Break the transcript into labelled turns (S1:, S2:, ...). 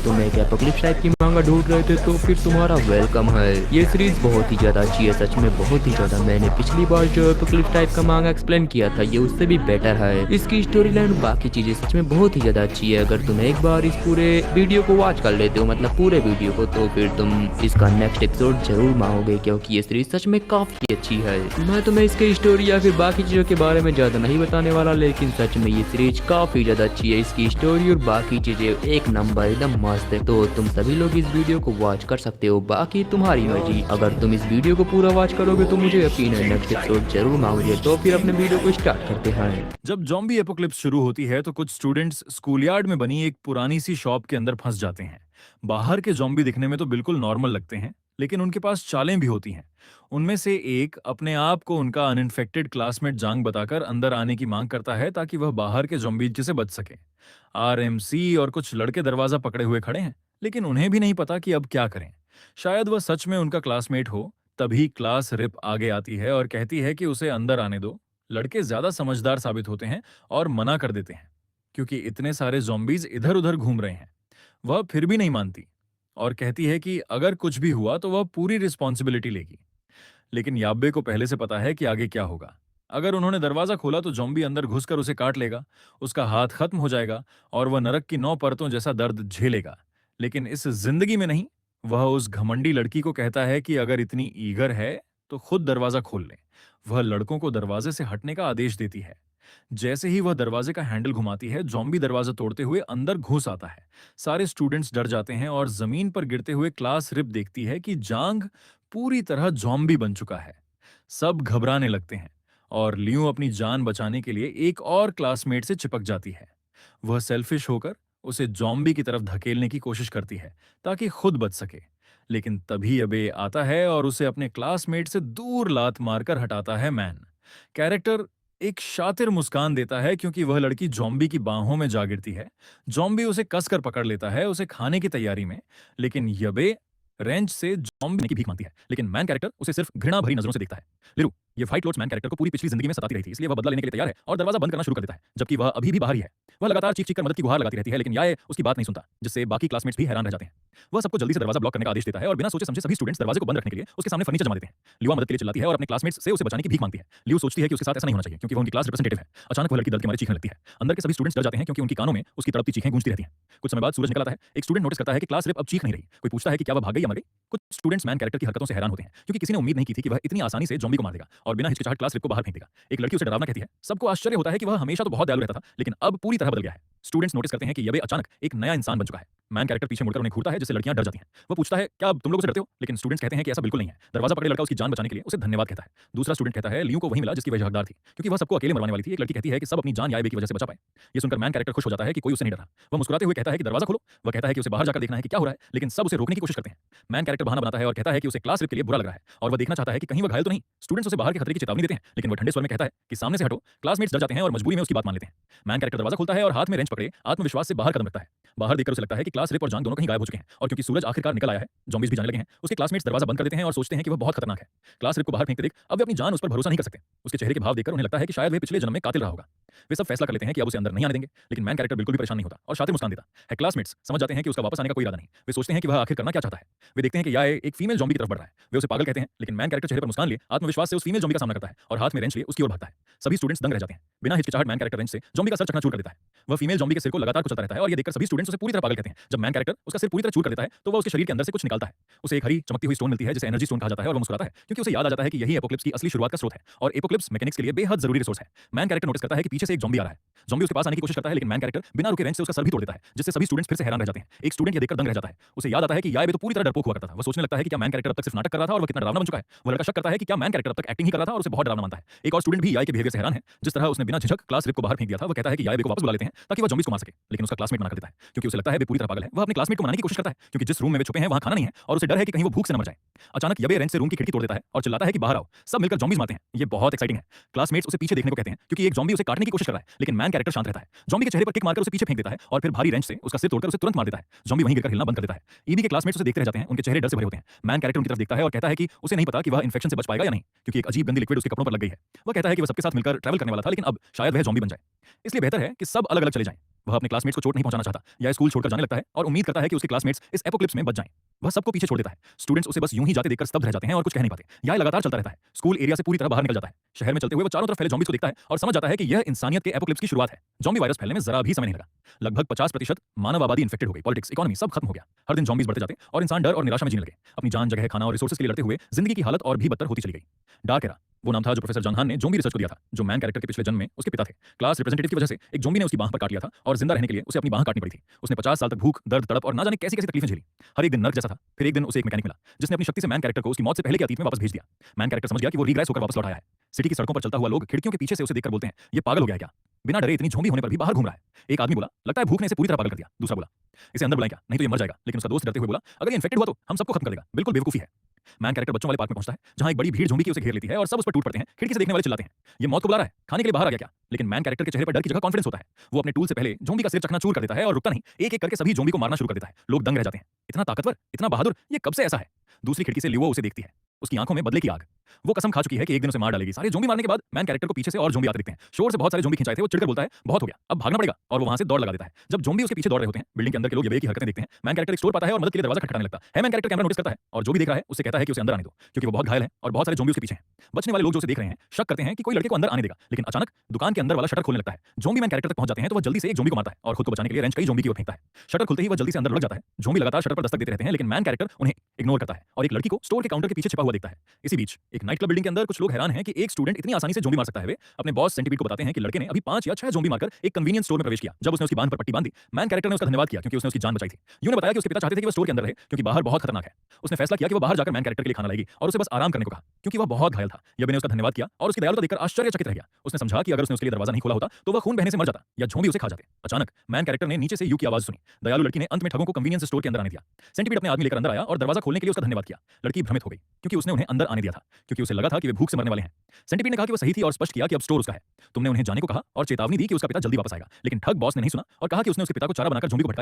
S1: तुम एक apocalypse type की मांगा ढूंढ रहे थे तो फिर तुम्हारा वेलकम है। ये सीरीज बहुत ही ज़्यादा अच्छी है, सच में बहुत ही ज़्यादा। मैंने पिछली बार जो एपोकलिप्स टाइप का मांगा एक्सप्लेन किया था ये उससे भी बेटर है। इसकी स्टोरी लाइन बाकी चीज़ें सच में बहुत ही ज़्यादा अच्छी है। अगर तुम एक बार इस पूरे वीडियो को वॉच कर लेते हो, मतलब पूरे वीडियो को, तो फिर तुम इसका नेक्स्ट एपिसोड जरूर मांगोगे, क्योंकि ये सीरीज सच में काफ़ी अच्छी है। मैं तुम्हें इसकी स्टोरी या फिर बाकी चीज़ों के बारे में ज़्यादा नहीं बताने वाला, लेकिन सच में ये सीरीज काफ़ी ज़्यादा अच्छी है। इसकी स्टोरी और बाकी चीज़ें एक नंबर एकदम मस्त है। तो तुम सभी लोग इस वीडियो को वॉच कर सकते हो, बाकी तुम्हारी मर्जी। अगर तुम इस वीडियो को पूरा वॉच करोगे तो मुझे यकीन है नेक्स्ट एपिसोड जरूर मांगोगे। तो फिर अपने वीडियो को स्टार्ट करते हैं।
S2: जब जॉम्बी एपोकलिप्स शुरू होती है तो कुछ स्टूडेंट्स स्कूलयार्ड में बनी एक पुरानी सी शॉप के अंदर फंस जाते हैं। बाहर के जॉम्बी दिखने में तो बिल्कुल नॉर्मल लगते हैं, लेकिन उनके पास चालें भी होती हैं। उनमें से एक अपने आप को उनका अनइन्फेक्टेड क्लासमेट जांग बताकर अंदर आने की मांग करता है ताकि वह बाहर के जॉम्बीज से बच सके। आरएमसी और कुछ लड़के दरवाजा पकड़े हुए खड़े हैं, लेकिन उन्हें भी नहीं पता कि अब क्या करें। शायद वह सच में उनका क्लासमेट हो। तभी क्लास रिप आगे आती है और कहती है कि उसे अंदर आने दो। लड़के ज्यादा समझदार साबित होते हैं और मना कर देते हैं, क्योंकि इतने सारे zombies इधर उधर घूम रहे हैं। वह फिर भी नहीं मानती और कहती है कि अगर कुछ भी हुआ तो वह पूरी रिस्पॉन्सिबिलिटी लेगी। लेकिन याब्बे को पहले से पता है कि आगे क्या होगा। अगर उन्होंने दरवाजा खोला तो जॉम्बी अंदर घुसकर उसे काट लेगा, उसका हाथ खत्म हो जाएगा और वह नरक की 9 परतों जैसा दर्द झेलेगा। लेकिन इस जिंदगी में नहीं। वह उस घमंडी लड़की को कहता है कि अगर इतनी ईगर है तो खुद दरवाजा खोल ले। वह लड़कों को दरवाजे से हटने का आदेश देती है। जैसे ही वह दरवाजे का हैंडल घुमाती है, जॉम्बी दरवाजा तोड़ते हुए अंदर घुस आता है। सारे स्टूडेंट्स डर जाते हैं और जमीन पर गिरते हुए क्लास रिप देखती है कि जांग पूरी तरह जॉम्बी बन चुका है। सब घबराने लगते हैं और लियो अपनी जान बचाने के लिए एक और क्लासमेट से चिपक जाती है। वह सेल्फिश होकर उसे जॉम्बी की तरफ धकेलने की कोशिश करती है ताकि खुद बच सके। लेकिन तभी अबे आता है और उसे अपने क्लासमेट से दूर लात मारकर हटाता है मैन। कैरेक्टर एक शातिर मुस्कान देता है क्योंकि वह लड़की जॉम्बी की बाहों में जा गिरती है। जॉम्बी उसे कसकर पकड़ लेता है, उसे खाने की तैयारी में। लेकिन यबे रेंच से जॉम्बी की भीख मांगती है, लेकिन मैन कैरेक्टर उसे सिर्फ घृणा भरी नजरों से देखता है। लिरू, ये फाइट क्लोथ्स मैन कैरेक्टर को पूरी पिछली जिंदगी में सताती रही थी, इसलिए वह बदला लेने के लिए तैयार है और दरवाजा बंद करना शुरू कर देता है, जबकि वह अभी भी बाहर ही है। वह लगातार चीख-चीख कर मदद की गुहार लगाती रहती है, लेकिन याए उसकी बात नहीं सुनता, जिससे बाकी क्लासमेट्स भी हैरान रह जाते हैं। वह सबको जल्दी से दरवाजा ब्लॉक करने का आदेश देता है और बिना सोचे समझे सभी स्टूडेंट्स दरवाजे को बंद रखने के लिए उसके सामने फर्नीचर जमा देते हैं। लिवा मदद के लिए चिल्लाती है और अपने क्लासमेट्स से उसे बचाने की भीख मांगती है। लियो सोचती है कि उसके साथ ऐसा नहीं होना चाहिए क्योंकि वह उनकी क्लास रिप्रेजेंटेटिव है। अचानक वह लड़की दर्द के मारे चीखने लगती है। अंदर के सभी स्टूडेंट्स डर जाते हैं क्योंकि उनकी कानों में उसकी तड़पती चीखें गूंजती रहती हैं। कुछ समय बाद सूरज निकल आता है। एक स्टूडेंट नोटिस करता है कि क्लास रिप अब चीख नहीं रही। कोई पूछता है कि क्या वह भाग गई या मर गई। कुछ स्टूडेंट्स मैन कैरेक्टर की हरकतों से हैरान होते हैं क्योंकि किसी ने उम्मीद नहीं की थी कि वह इतनी आसानी से जॉम्बी को मार देगा और बिना हिचकिचाहट क्लास रिप को बाहर फेंक देगा। एक लड़की उसे डरावना कहती है। सबको आश्चर्य होता है कि वह हमेशा तो बहुत दयालु रहता था, लेकिन अब पूरी तरह बदल गया है। स्टूडेंट्स नोटिस करते हैं कि यबे अचानक एक नया इंसान बन चुका है। मैन कैरेक्टर पीछे मुड़कर उन्हें घूरता है, जिससे लड़कियां डर जाती हैं। वो पूछता है, क्या तुम लोगों से डरते हो? लेकिन स्टूडेंट्स कहते हैं कि ऐसा बिल्कुल नहीं है। दरवाजा पकड़े लड़का उसकी जान बचाने के लिए उसे धन्यवाद कहता है। दूसरा स्टूडेंट कहता है लियो को वही मिला जिसकी वह हकदार थी, क्योंकि वह सबको अकेले मरवाने वाली थी। एक लड़की कहती है कि सब अपनी जान याबे की वजह से बचा पाए। ये सुनकर मैन कैरेक्टर खुश हो जाता है कि कोई उसे नहीं डरा। वह मुस्कुराते हुए कहता है कि दरवाजा खोलो। वह कहता है कि उसे बाहर जाकर देखना है कि क्या हो रहा है, लेकिन सब उसे रोकने की कोशिश करते हैं। मैन कैरेक्टर बहाना बनाता है और कहता है कि उसे क्लास रिप के लिए बुरा लग रहा है और वह देखना चाहता है कि कहीं वह घायल तो नहीं। स्टूडेंट्स उसे बाहर के खतरे की चेतावनी देते हैं, लेकिन वह ठंडे स्वर में कहता है कि सामने से हटो। क्लासमेट्स डर जाते हैं और मजबूरी में उसकी बात मान लेते हैं। मैन कैरेक्टर दरवाजा खोलता है और हाथ में रेंच पकड़े आत्मविश्वास से बाहर कदम रखता है। बाहर देखकर उसे लगता है कि क्लास रिप और जांग दोनों कहीं गायब हो चुके हैं और क्योंकि सूरज आखिरकार निकल आया है, ज़ॉम्बीज़ भी जाने लगे हैं। उसके क्लासमेट्स दरवाजा बंद कर देते हैं और सोचते हैं कि वह बहुत खतरनाक है। क्लास रिप को बाहर फेंकते देख अब वे अपनी जान उस पर भरोसा नहीं कर सकते। उसके चेहरे के भाव देखकर उन्हें लगता है कि शायद वह पिछले जन्म में कातिल रहा होगा। वे सब फैसला कर लेते हैं कि अब उसे अंदर नहीं आने देंगे, लेकिन मैन कैरेक्टर बिल्कुल भी परेशान नहीं होता और शातिर मुस्कान देता है। क्लासमेट्स समझ जाते हैं कि उसका वापस आने का कोई इरादा नहीं। वे सोचते हैं कि वह आखिर करना क्या चाहता है। वे देखते हैं कि याए एक फीमेल ज़ॉम्बी की तरफ बढ़ रहा है। वे उसे पागल कहते हैं, लेकिन मैन कैरेक्टर चेहरे पर मुस्कान लिए आत्मविश्वास से उस फीमेल ज़ॉम्बी का सामना करता है और हाथ में रेंच लिए उसकी ओर भागता है। सभी स्टूडेंट्स दंग रह जाते हैं। बिना हिचकिचाहट मैन कैरेक्टर रेंच से ज़ॉम्बी का सर चकनाचूर कर देता है। वह फीमेल ज़ॉम्बी के सिर को लगातार कुचलता रहता है और ये देखकर सभी स्टूडेंट्स उसे पूरी तरह पागल कहते हैं। जब मैन कैरेक्टर उसका सिर पूरी तरह चूर कर देता है तो वह उसके शरीर के अंदर से कुछ निकालता है। उसे एक हरी चमकती हुई स्टोन मिलती है जिसे एनर्जी स्टोन कहा जाता है और वह मुस्कुराता है क्योंकि उसे याद आ जाता है कि यही एपोकलिप्स की असली शुरुआत का स्रोत है और एपोकलिप्स मैकेनिक्स के लिए बेहद जरूरी रिसोर्स है। मैन कैरेक्टर नोटिस करता है कि पीछे से एक ज़ॉम्बी आ रहा है। ज़ॉम्बी उसके पास आने की कोशिश करता है, लेकिन मैन कैरेक्टर बिना रुके रेंच से उसका सर भी तोड़ देता है, जिससे सभी स्टूडेंट्स फिर से हैरान रह जाते हैं। एक स्टूडेंट ये देखकर दंग रह जाता है। उसे याद आता है कि याए तो पूरी तरह डरपोक हुआ करता था। वह सोचने लगता है कि क्या मैन कैरेक्टर अब तक सिर्फ नाटक कर रहा था और वह कितना डरावना बन चुका है। वह लड़का शक करता है कि क्या मैन कैरेक्टर अब तक एक्टिंग ही कर रहा था और उसे बहुत डरावना मानता है। एक और स्टूडेंट भी याए के बिहेवियर से हैरान है। जिस तरह उसने बिना झिझक क्लास रिप को बाहर फेंक दिया था। वह कहता है कि याए को वापस बुला लेते हैं ताकि वह ज़ॉम्बीज़ को मार सके, लेकिन उसका क्लासमेट मना कर देता है क्योंकि उसे लगता है वे पूरी तरह पागल है। वह अपने क्लासमेट को मनाने की कोशिश करता है क्योंकि जिस रूम में वे छुपे हैं वहां खाना नहीं है और उसे डर है कि कहीं वो भूख से न मर जाए। अचानक यबे रेंच से रूम की खिड़की तोड़ देता है और चिल्लाता है कि बाहर आओ। सब मिलकर ज़ॉम्बीज़ मारते हैं। ये बहुत एक्साइटिंग है। क्लासमेट्स उसे पीछे देखने को कहते हैं क्योंकि एक ज़ॉम्बी उसे काटने की कोशिश कर रहा है, लेकिन मैन कैरेक्टर शांत रहता है। ज़ॉम्बी के चेहरे पर किक मारकर उसे पीछे फेंक देता है और फिर भारी रेंच से उसका सिर तोड़कर उसे तुरंत मार देता है। ज़ॉम्बी वहीं गिरकर हिलना बंद कर देता है। ईबी के क्लासमेट्स उसे देखते रह जाते हैं। उनके चेहरे डर से भरे होते हैं। मैन कैरेक्टर उनकी तरफ देखता है और कहता है कि उसे नहीं पता कि वह इन्फेक्शन से बच पाएगा या नहीं, क्योंकि एक अजीब गंदी लिक्विड उसके कपड़ों पर लग गई है। वह कहता है कि वह सबके साथ मिलकर ट्रैवल करने वाला था, लेकिन अब शायद वह ज़ॉम्बी बन जाए। इसलिए बेहतर है कि सब अलग-अलग चले जाएं। वह अपने क्लासमेट्स को चोट नहीं पहुंचाना चाहता या स्कूल छोड़कर जाने लगता है और उम्मीद करता है कि उसके क्लासमेट्स इस एपोक्लिप्स में बच जाएं। वह सबको पीछे छोड़ देता है। स्टूडेंट्स उसे बस यूं ही जाते देखकर स्तब्ध रह जाते हैं और कुछ कह नहीं पाते। यह लगातार चलता रहता है। स्कूल एरिया से पूरी तरह बाहर निकल जाता है। शहर में चलते हुए वो चारों तरफ फैले ज़ॉम्बीज़ को देखता है और समझ जाता है कि यह इंसानियत के एपोक्लिप्स की शुरुआत है। ज़ॉम्बी वायरस फैलने में जरा भी समय नहीं लगा। लगभग 50% मानव आबादी इन्फेक्टेड हो गई। पॉलिटिक्स, इकोनॉमी सब खत्म हो गया। हर दिन ज़ॉम्बीज़ बढ़ते जाते और इंसान डर और निराशा में जीने लगे। अपनी जान, जगह, खाना और रिसोर्सेज के लिए लड़ते हुए जिंदगी की हालत और भी बदतर होती चली गई। डार्क एरा वो नाम था जो प्रोफेसर जंगहान ने ज़ॉम्बी रिसर्च को दिया था, जो मैन कैरेक्टर के पिछले जन्म में उसके पिता थे। क्लास रिप्रेजेंटेटिव की वजह से एक ज़ॉम्बी ने उसकी बांह पर काट लिया था और जिंदा रहने के लिए उसे अपनी बांह काटनी पड़ी थी। उसने 50 साल तक भूख, दर्द, तड़प और ना जाने कैसी-कैसी तकलीफें झेली। हर एक दिन नर्क जैसा था। फिर एक दिन उसे एक मैकेनिक मिला जिसने अपनी शक्ति से मैन कैरेक्टर को उसकी मौत से पहले के अतीत में वापस भेज दिया। मैन कैरेक्टर समझ गया कि वो रीग्रेस होकर वापस लौट आया है। सिटी की सड़कों पर चलता हुआ लोग खिड़कियों के पीछे से उसे देखकर बोलते हैं, ये पागल हो गया है क्या? बिना डरे इतनी ज़ॉम्बी होने पर भी बाहर घूम रहा है। एक आदमी बोला, लगता है भूख ने इसे पूरी तरह पागल कर दिया। दूसरा बोला, इसे अंदर बुलाएं क्या? नहीं तो ये मर जाएगा। लेकिन उसका दोस्त डरते हुए बोला, अगर ये इन्फेक्टेड हुआ तो हम सबको खत्म कर देगा। बिल्कुल बेवकूफी है। मैन कैरेक्टर बच्चों वाले पार्क में पहुंचता है जहां एक बड़ी भीड़ ज़ॉम्बी की उसे घेर लेती है और सब उस पर टूट पड़ते हैं। खिड़की से देखने वाले चिल्लाते हैं, ये मौत को बुला रहा है, खाने के लिए बाहर आ गया क्या? लेकिन मैन कैरेक्टर के चेहरे पर डर की जगह कॉन्फिडेंस होता है। वो अपने टूल से पहले ज़ॉम्बी का सिर चकनाचूर कर देता है और रुकता नहीं, एक-एक करके सभी ज़ॉम्बी को मारना शुरू कर देता है। लोग दंग रह जाते हैं। इतना ताकतवर, इतना बहादुर, ये कब से ऐसा है? दूसरी खिड़की से लियो उसे देखती है। उसकी आंखों में बदले की आग। वो कसम खा चुकी है कि एक दिन उसे मार डालेगी। सारे ज़ॉम्बी मारने के बाद मैन कैरेक्टर को पीछे से और ज़ॉम्बी आते दिखते हैं। शोर से बहुत सारे ज़ॉम्बी खिंचाए थे। वो चिढ़कर बोलता है, बहुत हो गया, अब भागना पड़ेगा, और वो वहां से दौड़ लगा देता है। जब ज़ॉम्बी उसके पीछे दौड़ रहे होते हैं, बिल्डिंग के अंदर के लोग ये की हरकतें देखते हैं। मैन कैरेक्टर एक स्टोर पाता है और मदद के लिए दरवाजा खटखटाने लगता है। मैन कैरेक्टर कैमरा नोटिस करता है और जो भी देख रहा है उससे कहता है कि उसे अंदर आने दो, क्योंकि वो बहुत घायल है और बहुत सारे ज़ॉम्बी उसके पीछे हैं। बचने वाले लोग जो उसे देख रहे हैं शक करते हैं कि कोई लड़के को अंदर आने देगा, लेकिन अचानक दुकान के अंदर वाला शटर खोलने लगता है। ज़ॉम्बी मैन कैरेक्टर तक पहुंच जाते हैं तो वह जल्दी से एक ज़ॉम्बी को मारता है और खुद को बचाने के लिए रेंच कई ज़ॉम्बी की ओर फेंकता है। शटर खुलते ही वह जल्दी से अंदर लुढ़क जाता है। ज़ॉम्बी लगातार शटर पर दस्तक देते रहते हैं, लेकिन मैन कैरेक्टर उन्हें इग्नोर करता है और एक लड़की को स्टोर के काउंटर के पीछे छिपा हुआ देखता है। इसी बीच एक नाइट क्लब बिल्डिंग के अंदर कुछ लोग हैरान हैं कि एक स्टूडेंट इतनी आसानी से ज़ॉम्बी मार सकता है। वे अपने बॉस सेंटीपीड को बताते हैं कि लड़के ने अभी 5 या 6 ज़ॉम्बी मारकर एक कन्वीनियंस स्टोर में प्रवेश किया। जब उसने उसकी बांह पर पट्टी बांधी, मैन कैरेक्टर ने उसका धन्यवाद किया क्योंकि उसने उसकी जान बचाई थी। यूं ने बताया कि उसके पिता चाहते थे कि वह स्टोर के अंदर रहे क्योंकि बाहर बहुत खतरनाक है। उसने फैसला किया कि वह बाहर जाकर मैन कैरेक्टर के लिए खाना लाएगी और उसे बस आराम करने को कहा क्योंकि वह बहुत घायल था। यबे ने उसका धन्यवाद किया और उसकी दयालुता देखकर आश्चर्यचकित रह गया। उसने समझा कि अगर उसने उसके लिए दरवाजा नहीं खोला होता तो वह खून बहने से मर जाता या ज़ॉम्बी उसे खा जाते। अचानक मैन कैरेक्टर ने नीचे से यू की आवाज सुनी। दयालु लड़की ने अंत में ठगों को कन्वीनियंस स्टोर के अंदर आने दिया। सेंटीपीड अपने आदमी लेकर अंदर आया और दरवाजा खोलने के लिए उसका धन्यवाद किया। लड़की भ्रमित हो गई क्योंकि उसने उन्हें अंदर आने दिया था, क्योंकि उसे लगा था कि वे भूख से मरने वाले हैं। सेंटीपीड ने कहा कि वह सही थी और स्पष्ट किया कि अब स्टोर उसका है। तुमने उन्हें जाने को कहा और चेतावनी दी कि उसका पिता जल्दी वापस आएगा, लेकिन ठग बॉस ने नहीं सुना और कहा कि उसने उसके पिता को चारा बनाकर ज़ॉम्बी को भटकाया